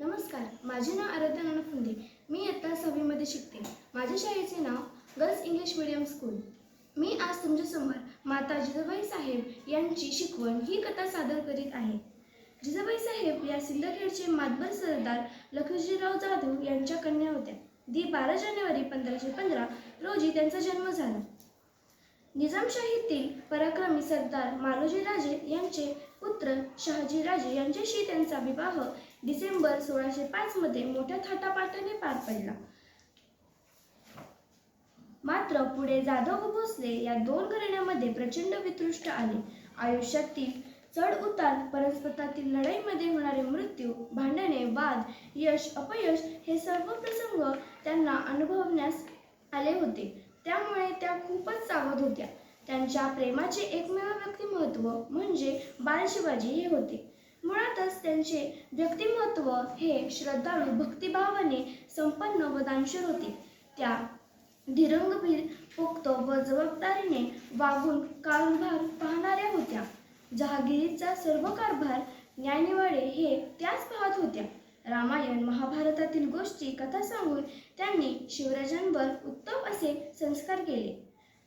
नमस्कार, माझे नाव आराध्या नानफुंदे. मी इयत्ता 6वी मध्ये शिकते. माझ्या शाळेचे नाव गर्ल्स इंग्लिश मीडियम स्कूल. मी आज तुमच्यासमोर माता जिजाबाई साहेब यांची शिकवण ही कथा सादर करीत आहे. जिजाबाई साहेब या सिंदखेडचे मातबर सरदार लखुजीराव जाधव यांच्या कन्या होत्या. 12 जानेवारी 1515 रोजी त्यांचा जन्म झाला. निजामशाहीतील पराक्रमी सरदार मालोजीराजे यांचे पुत्र शहाजीराजे यांच्याशी त्यांचा विवाह डिसेंबर 1605 मध्ये मोठ्या थाटामाटाने पार पडला. मात्र पुढे जाधव व भोसले या दोन घराण्यामध्ये प्रचंड वितृष्ट आले. आयुष्यातील चढ उतार, परस्परातील लढाईमध्ये होणारे मृत्यू, भांडणे, वाद, यश अपयश हे सर्व प्रसंग त्यांना अनुभवण्यास आले होते. त्यामुळे त्या खूपच सावध होत्या. त्यांच्या प्रेमाचे एकमेव व्यक्तिमत्व म्हणजे बाल शिवाजी हे होते. मुळातच त्यांचे व्यक्तिमत्व हे श्रद्धाळू, भक्तिभावाने संपन्न व दानशूर होते. त्या धीरगंभीर, पोक्त व जबाबदारीने वागून कारभार पाहणाऱ्या होत्या. जहागिरीचा सर्व कारभार, न्यायनिवाडे हे त्याच पाहत होत्या. रामायण महाभारतातील गोष्टी कथा सांगून त्यांनी शिवराजांवर उत्तम असे संस्कार केले.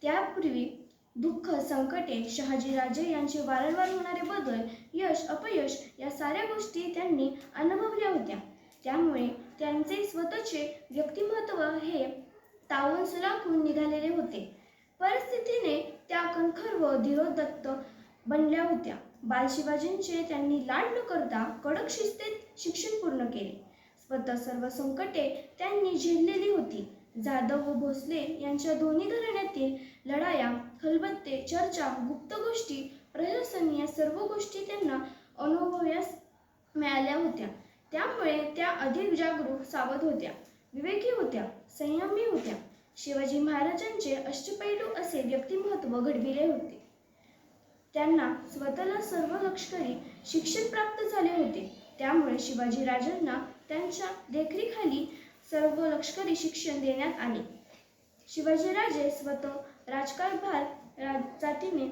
त्यापूर्वी दुःख, संकटे, शहाजीराजे यांचे वारंवार होणारे बदल, यश अपयश या साऱ्या गोष्टी त्यांनी अनुभवल्या होत्या. त्यामुळे त्यांचे स्वतःचे व्यक्तिमत्व हे तावून सुलाखून निघालेले होते. परिस्थितीने त्या कणखर व धीरोदात्त बनल्या होत्या. बाल शिवाजींचे त्यांनी लाड न करता कडक शिस्तीत शिक्षण पूर्ण केले. स्वतः सर्व संकटे त्यांनी झेललेली होती. जाधव व भोसले यांच्या दोन्ही घराण्यातील लढाया, खलबत्ते, चर्चा, गुप्त गोष्टी, प्रशासन या सर्व गोष्टी त्यांना अनुभवयास मिळाल्या होत्या. त्यामुळे त्या अधिक जागरूक, सावध होत्या, विवेकी होत्या, संयमी होत्या. शिवाजी महाराजांचे अष्टपैलू असे व्यक्तिमत्व घडविले होते. त्यांना स्वतःला सर्व लष्करी शिक्षण प्राप्त झाले होते. त्यामुळे शिवाजीराजांना त्यांच्या देखरेखीखाली सर्व लष्करी शिक्षण देण्यात आले. शिवाजीराजे स्वतः राजकारभार जातीने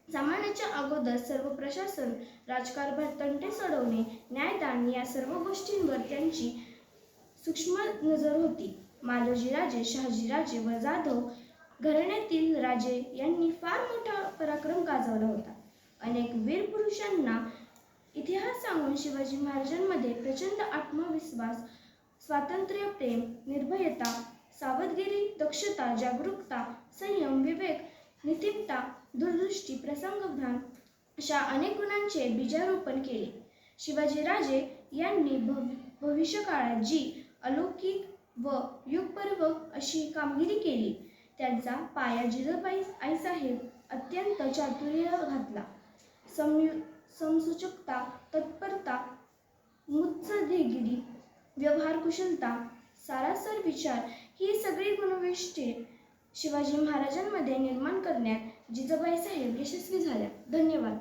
सामान्याच्या अगोदर सर्व प्रशासन, राजकारभार, तंटे सोडवणे, न्यायदान या सर्व गोष्टींवर त्यांची सूक्ष्म नजर होती. मालोजीराजे, शहाजीराजे व जाधव घराण्यातील राजे यांनी फार मोठा पराक्रम गाजवला होता. अनेक वीर पुरुषांना इतिहास सांगून शिवाजी महाराजांमध्ये प्रचंड आत्मविश्वास, स्वातंत्र्यप्रेम, निर्भयता, सावधगिरी, दक्षता, जागरूकता, संयम, विवेक, नीतिमत्ता, दूरदृष्टी, प्रसंगज्ञान अशा अनेक गुणांचे बीजारोपण केले. शिवाजीराजे यांनी भविष्यकाळात जी अलौकिक व युगपरवक अशी कामगिरी केली, त्यांचा पाया जिजाबाई आईसाहेब अत्यंत चातुर्य घातला. समसूचकता, तत्परता, मुत्सद्देगिरी, व्यवहार कुशलता, सारासर विचार ही सगळी गुणवैशिष्ट्ये शिवाजी महाराजांमध्ये निर्माण करण्यात जिजाबाई साहेब यशस्वी झाल्या. धन्यवाद.